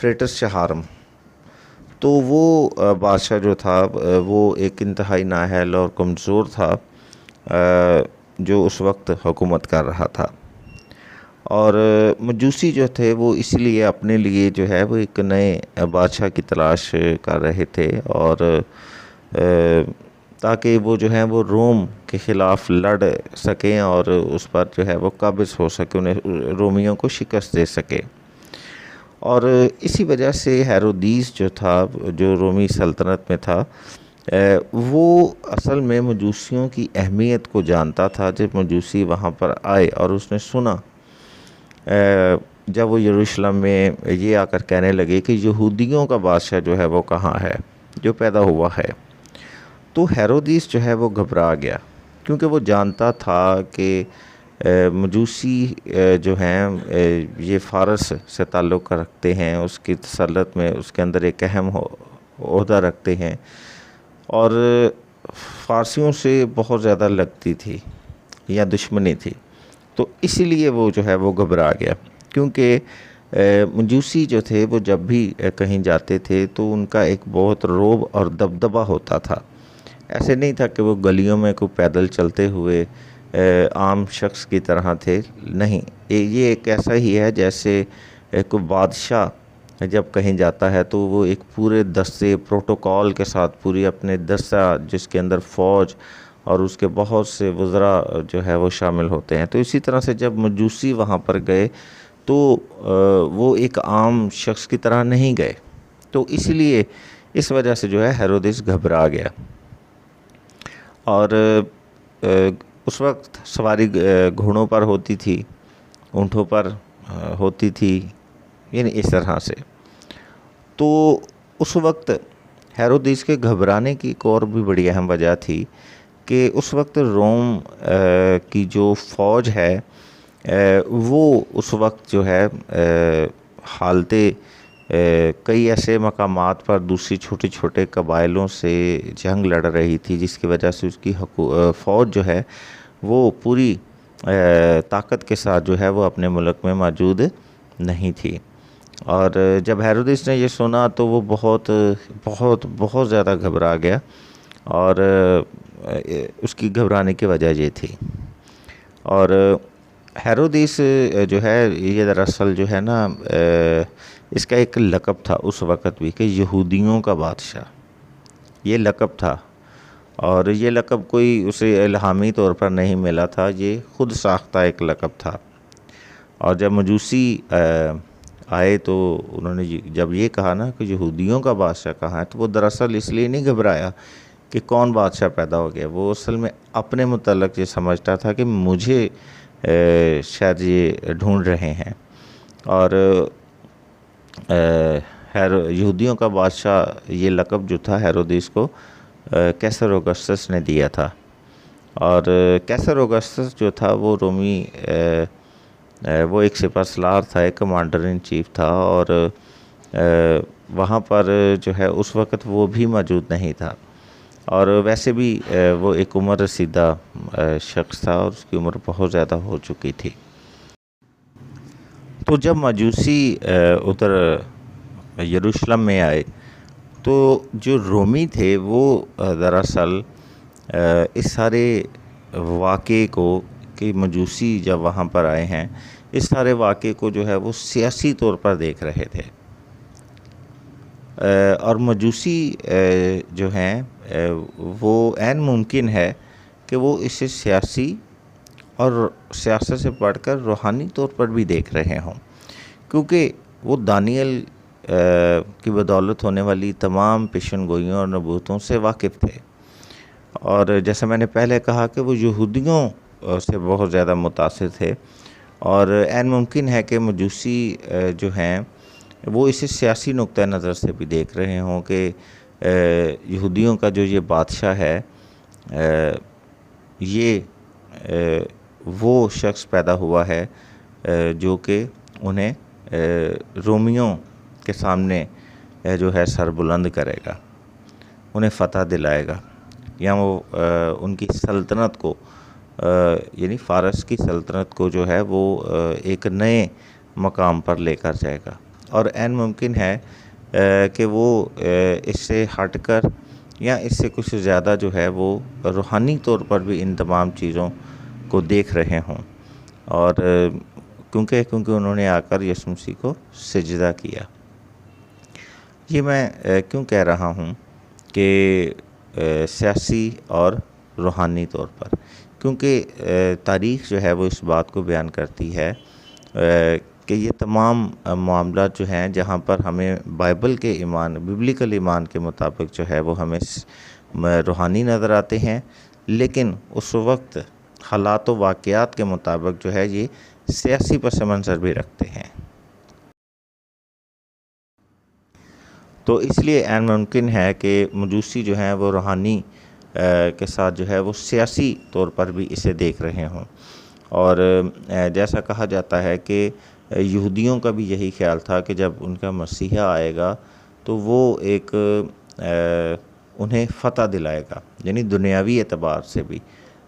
Fritz شہارم، تو وہ بادشاہ جو تھا وہ ایک انتہائی نااہل اور کمزور تھا جو اس وقت حکومت کر رہا تھا، اور مجوسی جو تھے وہ اس لیے اپنے لیے جو ہے وہ ایک نئے بادشاہ کی تلاش کر رہے تھے، اور تاکہ وہ جو ہیں وہ روم کے خلاف لڑ سکیں اور اس پر جو ہے وہ قابض ہو سکے، انہیں رومیوں کو شکست دے سکے۔ اور اسی وجہ سے ہیرودیس جو تھا، جو رومی سلطنت میں تھا، وہ اصل میں مجوسیوں کی اہمیت کو جانتا تھا۔ جب مجوسی وہاں پر آئے اور اس نے سنا، جب وہ یروشلم میں یہ آ کر کہنے لگے کہ یہودیوں کا بادشاہ جو ہے وہ کہاں ہے، جو پیدا ہوا ہے، تو ہیرودیس جو ہے وہ گھبرا گیا، کیونکہ وہ جانتا تھا کہ مجوسی جو ہیں یہ فارس سے تعلق رکھتے ہیں، اس کی تسلط میں اس کے اندر ایک اہم عہدہ رکھتے ہیں، اور فارسیوں سے بہت زیادہ لگتی تھی یا دشمنی تھی، تو اسی لیے وہ جو ہے وہ گھبرا گیا، کیونکہ مجوسی جو تھے وہ جب بھی کہیں جاتے تھے تو ان کا ایک بہت رعب اور دبدبہ ہوتا تھا۔ ایسے نہیں تھا کہ وہ گلیوں میں کوئی پیدل چلتے ہوئے عام شخص کی طرح تھے، نہیں، یہ ایک ایسا ہی ہے جیسے کوئی بادشاہ جب کہیں جاتا ہے تو وہ ایک پورے دستے پروٹوکول کے ساتھ، پوری اپنے دستہ جس کے اندر فوج اور اس کے بہت سے وزراء جو ہے وہ شامل ہوتے ہیں، تو اسی طرح سے جب مجوسی وہاں پر گئے تو وہ ایک عام شخص کی طرح نہیں گئے، تو اسی لیے اس وجہ سے جو ہے ہیرودیس گھبرا گیا، اور اس وقت سواری گھوڑوں پر ہوتی تھی، اونٹوں پر ہوتی تھی، یعنی اس طرح سے۔ تو اس وقت ہیرودیس کے گھبرانے کی ایک اور بھی بڑی اہم وجہ تھی کہ اس وقت روم کی جو فوج ہے وہ اس وقت جو ہے حالتے کئی ایسے مقامات پر دوسری چھوٹے چھوٹے قبائلوں سے جنگ لڑ رہی تھی، جس کی وجہ سے اس کی فوج جو ہے وہ پوری طاقت کے ساتھ جو ہے وہ اپنے ملک میں موجود نہیں تھی۔ اور جب ہیرودیس نے یہ سنا تو وہ بہت بہت بہت زیادہ گھبرا گیا، اور اس کی گھبرانے کی وجہ یہ تھی۔ اور ہیرودیس جو ہے یہ دراصل جو ہے نا اس کا ایک لقب تھا اس وقت بھی کہ یہودیوں کا بادشاہ، یہ لقب تھا، اور یہ لقب کوئی اسے الہامی طور پر نہیں ملا تھا، یہ خود ساختہ ایک لقب تھا۔ اور جب مجوسی آئے تو انہوں نے جب یہ کہا نا کہ یہودیوں کا بادشاہ کہاں ہے، تو وہ دراصل اس لیے نہیں گھبرایا کہ کون بادشاہ پیدا ہو گیا، وہ اصل میں اپنے متعلق یہ سمجھتا تھا کہ مجھے شاید یہ ڈھونڈ رہے ہیں۔ اور یہودیوں کا بادشاہ یہ لقب جو تھا ہیرودیس کو کیسر اوگسٹس نے دیا تھا، اور کیسر اوگسٹس جو تھا وہ رومی وہ ایک سپہ سالار تھا، ایک کمانڈر ان چیف تھا، اور وہاں پر جو ہے اس وقت وہ بھی موجود نہیں تھا، اور ویسے بھی وہ ایک عمر رسیدہ شخص تھا اور اس کی عمر بہت زیادہ ہو چکی تھی۔ تو جب مجوسی ادھر یروشلم میں آئے تو جو رومی تھے وہ دراصل اس سارے واقعے کو کہ مجوسی جب وہاں پر آئے ہیں، اس سارے واقعے کو جو ہے وہ سیاسی طور پر دیکھ رہے تھے، اور مجوسی جو ہیں وہ عین ممکن ہے کہ وہ اسے سیاسی اور سیاست سے بڑھ کر روحانی طور پر بھی دیکھ رہے ہوں، کیونکہ وہ دانیل کی بدولت ہونے والی تمام پیشن گوئیوں اور نبوتوں سے واقف تھے، اور جیسے میں نے پہلے کہا کہ وہ یہودیوں سے بہت زیادہ متاثر تھے، اور عین ممکن ہے کہ مجوسی جو ہیں وہ اسے سیاسی نقطہ نظر سے بھی دیکھ رہے ہوں کہ یہودیوں کا جو یہ بادشاہ ہے یہ وہ شخص پیدا ہوا ہے جو کہ انہیں رومیوں کے سامنے جو ہے سر بلند کرے گا، انہیں فتح دلائے گا، یا وہ ان کی سلطنت کو یعنی فارس کی سلطنت کو جو ہے وہ ایک نئے مقام پر لے کر جائے گا۔ اور عین ممکن ہے کہ وہ اس سے ہٹ کر یا اس سے کچھ زیادہ جو ہے وہ روحانی طور پر بھی ان تمام چیزوں کو دیکھ رہے ہوں، اور کیونکہ انہوں نے آ کر یسوع مسیح کو سجدہ کیا۔ یہ میں کیوں کہہ رہا ہوں کہ سیاسی اور روحانی طور پر، کیونکہ تاریخ جو ہے وہ اس بات کو بیان کرتی ہے کہ یہ تمام معاملات جو ہیں جہاں پر ہمیں بائبل کے ایمان، ببلیکل ایمان کے مطابق جو ہے وہ ہمیں روحانی نظر آتے ہیں، لیکن اس وقت حالات و واقعات کے مطابق جو ہے یہ سیاسی پس منظر بھی رکھتے ہیں۔ تو اس لیے عین ممکن ہے کہ مجوسی جو ہیں وہ روحانی کے ساتھ جو ہے وہ سیاسی طور پر بھی اسے دیکھ رہے ہوں، اور جیسا کہا جاتا ہے کہ یہودیوں کا بھی یہی خیال تھا کہ جب ان کا مسیحا آئے گا تو وہ ایک انہیں فتح دلائے گا، یعنی دنیاوی اعتبار سے بھی۔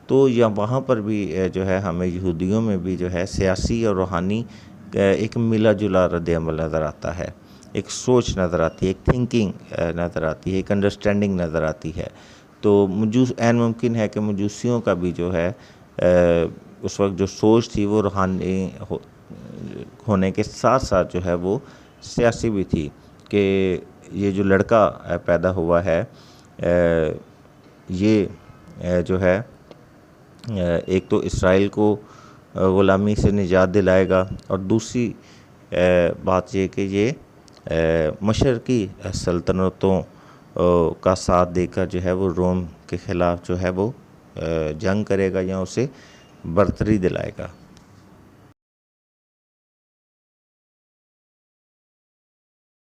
تو یا وہاں پر بھی جو ہے ہمیں یہودیوں میں بھی جو ہے سیاسی اور روحانی ایک ملا جلا رد عمل نظر آتا ہے، ایک سوچ نظر آتی ہے، ایک تھنکنگ نظر آتی ہے، ایک انڈرسٹینڈنگ نظر آتی ہے۔ تو عین ممکن ہے کہ مجوسیوں کا بھی جو ہے اس وقت جو سوچ تھی وہ روحانی ہونے کے ساتھ ساتھ جو ہے وہ سیاسی بھی تھی، کہ یہ جو لڑکا پیدا ہوا ہے یہ جو ہے ایک تو اسرائیل کو غلامی سے نجات دلائے گا، اور دوسری بات یہ کہ یہ مشرقی سلطنتوں کا ساتھ دے کر جو ہے وہ روم کے خلاف جو ہے وہ جنگ کرے گا یا اسے برتری دلائے گا۔